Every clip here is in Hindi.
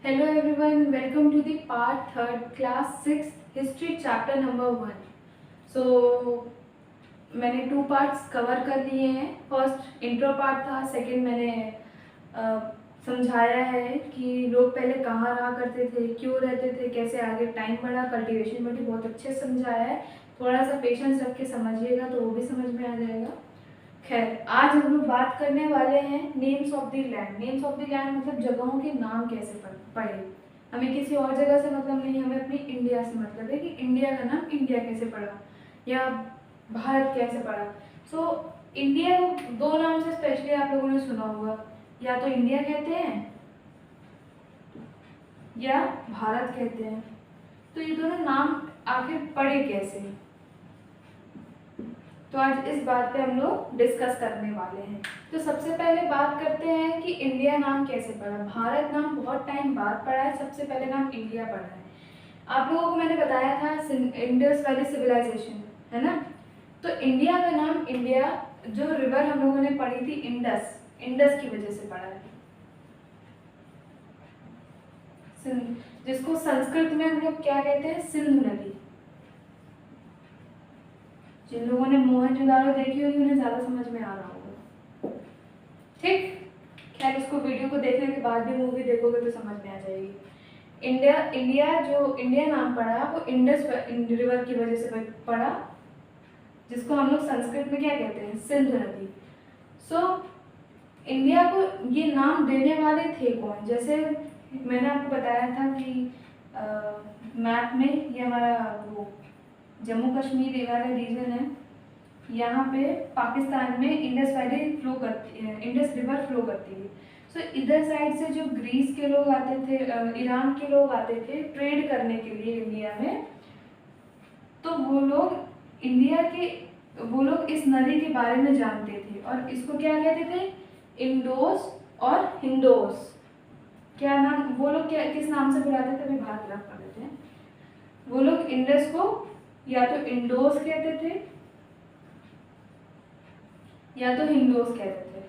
Hello everyone, welcome to the part third class 6 history chapter number 1. So मैंने 2 पार्ट्स कवर कर लिए हैं. फर्स्ट इंट्रो पार्ट था, सेकंड मैंने समझाया है कि लोग पहले कहाँ रहा करते थे, क्यों रहते थे, कैसे आगे टाइम बढ़ा, कल्टीवेशन बढ़ी. बहुत अच्छे से समझाया है. थोड़ा सा पेशेंस रख के समझिएगा तो वो भी समझ में आ जाएगा. खैर, आज हम लोग बात करने वाले हैं names of the land. Names of the land मतलब जगहों के नाम कैसे पड़े. हमें किसी और जगह से मतलब नहीं, हमें अपनी इंडिया से मतलब है कि इंडिया का नाम इंडिया कैसे पड़ा या भारत कैसे पड़ा. सो इंडिया दो नाम से स्पेशली आप लोगों ने सुना होगा, या तो इंडिया कहते हैं या भारत कहते हैं. तो ये दोनों नाम आखिर पड़े कैसे, तो आज इस बात पे हम लोग डिस्कस करने वाले हैं. तो सबसे पहले बात करते हैं कि इंडिया नाम कैसे पड़ा. भारत नाम बहुत टाइम बाद पड़ा है, सबसे पहले नाम इंडिया पड़ा है. आप लोगों को मैंने बताया था इंडस वैली सिविलाइजेशन है ना. तो इंडिया का नाम इंडिया, जो रिवर हम लोगों ने पढ़ी थी इंडस, इंडस की वजह से पड़ा है. जिसको संस्कृत में हम लोग क्या कहते हैं, सिंधु नदी. जिन लोगों ने मोहनजोदाड़ो देखी होगी उन्हें ज़्यादा समझ में आ रहा होगा. ठीक, खैर इसको वीडियो को देखने के बाद भी मूवी देखोगे तो समझ में आ जाएगी. इंडिया जो इंडिया नाम पड़ा वो इंडस रिवर की वजह से पड़ा, जिसको हम लोग संस्कृत में क्या कहते हैं, सिंधु नदी. सो इंडिया को ये नाम देने वाले थे कौन. जैसे मैंने आपको बताया था कि मैप में ये हमारा वो जम्मू कश्मीर वाला रीजन है. यहाँ पे पाकिस्तान में इंडस वैली फ्लो करती है, इंडस रिवर फ्लो करती है. सो इधर साइड से जो ग्रीस के लोग आते थे, ईरान के लोग आते थे ट्रेड करने के लिए इंडिया में. तो वो लोग इस नदी के बारे में जानते थे और इसको क्या कहते थे, इंडोस और हिंदोस. क्या नाम वो लोग क्या किस नाम से बुलाते थे, अभी बात कर लेते हैं. वो लोग इंडस को या तो इंडोस कहते थे या तो हिंदोस कहते थे.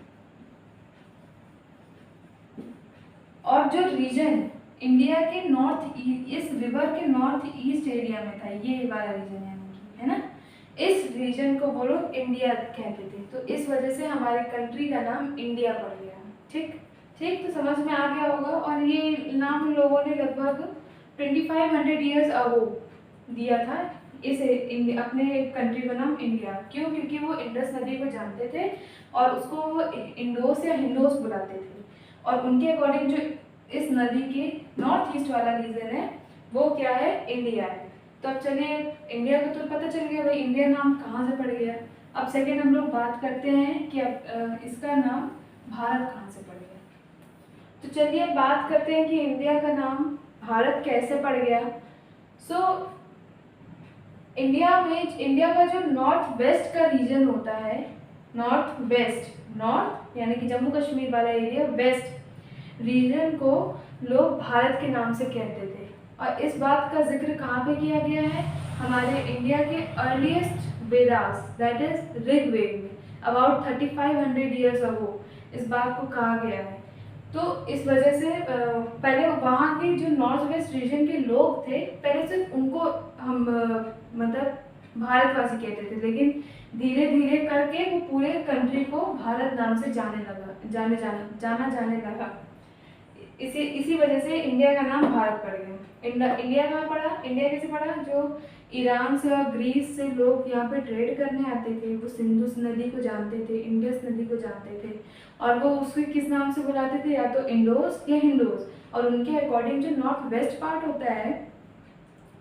और जो रीजन इंडिया के इस रिवर के नॉर्थ ईस्ट एरिया में था, ये वाला रीजन है ना, इस रीजन को वो लोग इंडिया कहते थे. तो इस वजह से हमारे कंट्री का नाम इंडिया पड़ गया. ठीक ठीक, तो समझ में आ गया होगा. और ये नाम लोगों ने लगभग 2500 ईयर्स अगो दिया था इस अपने कंट्री का नाम इंडिया. क्यों, क्योंकि वो इंडस नदी को जानते थे और उसको वो इंडोस या हिंदोस बुलाते थे. और उनके अकॉर्डिंग जो इस नदी के नॉर्थ ईस्ट वाला रीजन है वो क्या है, इंडिया है. तो अब चलिए, इंडिया को तो पता चल गया भाई इंडिया नाम कहाँ से पड़ गया. अब सेकेंड हम लोग बात करते हैं कि अब इसका नाम भारत कहाँ से पड़ गया. तो चलिए बात करते हैं कि इंडिया का नाम भारत कैसे पड़ गया. सो इंडिया का जो नॉर्थ वेस्ट का रीजन होता है, नॉर्थ वेस्ट, नॉर्थ यानी कि जम्मू कश्मीर वाला एरिया, वेस्ट रीजन को लोग भारत के नाम से कहते थे. और इस बात का जिक्र कहाँ पे किया गया है, हमारे इंडिया के earliest Vedas that is Rigveda में अबाउट 3500 ईयर्स अगो इस बात को कहा गया है. तो इस वजह से पहले वहाँ के जो नॉर्थ वेस्ट रीजन के लोग थे, पहले सिर्फ उनको हम मतलब भारतवासी कहते थे, लेकिन धीरे धीरे करके वो पूरे कंट्री को भारत नाम से जाने लगा. इसी वजह से इंडिया का नाम भारत पड़ गया. इंडिया कहाँ पड़ा, इंडिया कैसे पड़ा, जो ईरान से और ग्रीस से लोग यहाँ पे ट्रेड करने आते थे वो सिंधु नदी को जानते थे, इंडस नदी को जानते थे. और वो उसको किस नाम से बुलाते थे, या तो इंडोस या हिंदोस. और उनके अकॉर्डिंग जो नॉर्थ वेस्ट पार्ट होता है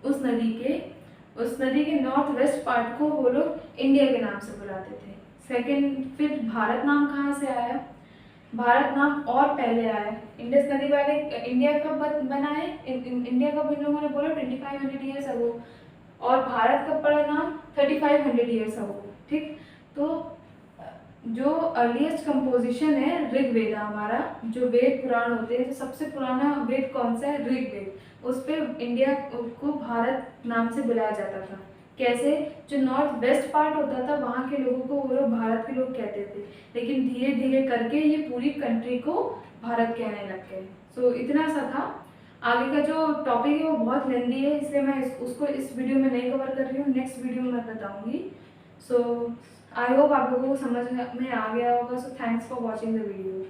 उस नदी के नॉर्थ वेस्ट पार्ट को वो लोग इंडिया के नाम से बुलाते थे. सेकंड, फिर भारत नाम कहाँ से आया, भारत नाम और पहले आया. इंडस नदी वाले इंडिया कब बना है, इंडिया कब इन लोगों ने बोला 2500 ईयर्स अगो, और भारत कब पड़ा नाम 3500 ईयर्स अगो. ठीक, तो जो अर्लीस्ट कंपोजिशन है ऋग्वेद हमारा, जो वेद पुराण होते हैं, तो सबसे पुराना वेद कौन सा है, ऋग्वेद. उस पर इंडिया को भारत नाम से बुलाया जाता था. कैसे, जो नॉर्थ वेस्ट पार्ट होता था वहाँ के लोगों को वो लोग भारत के लोग कहते थे, लेकिन धीरे धीरे करके ये पूरी कंट्री को भारत कहने लग गए. सो इतना सा था. आगे का जो टॉपिक है वो बहुत लेंदी है, इसलिए मैं उसको इस वीडियो में नहीं कवर कर रही हूँ, नेक्स्ट वीडियो में मैं बताऊँगी। सो आई होप आप लोगों को समझ में आ गया होगा। So thanks for watching the video.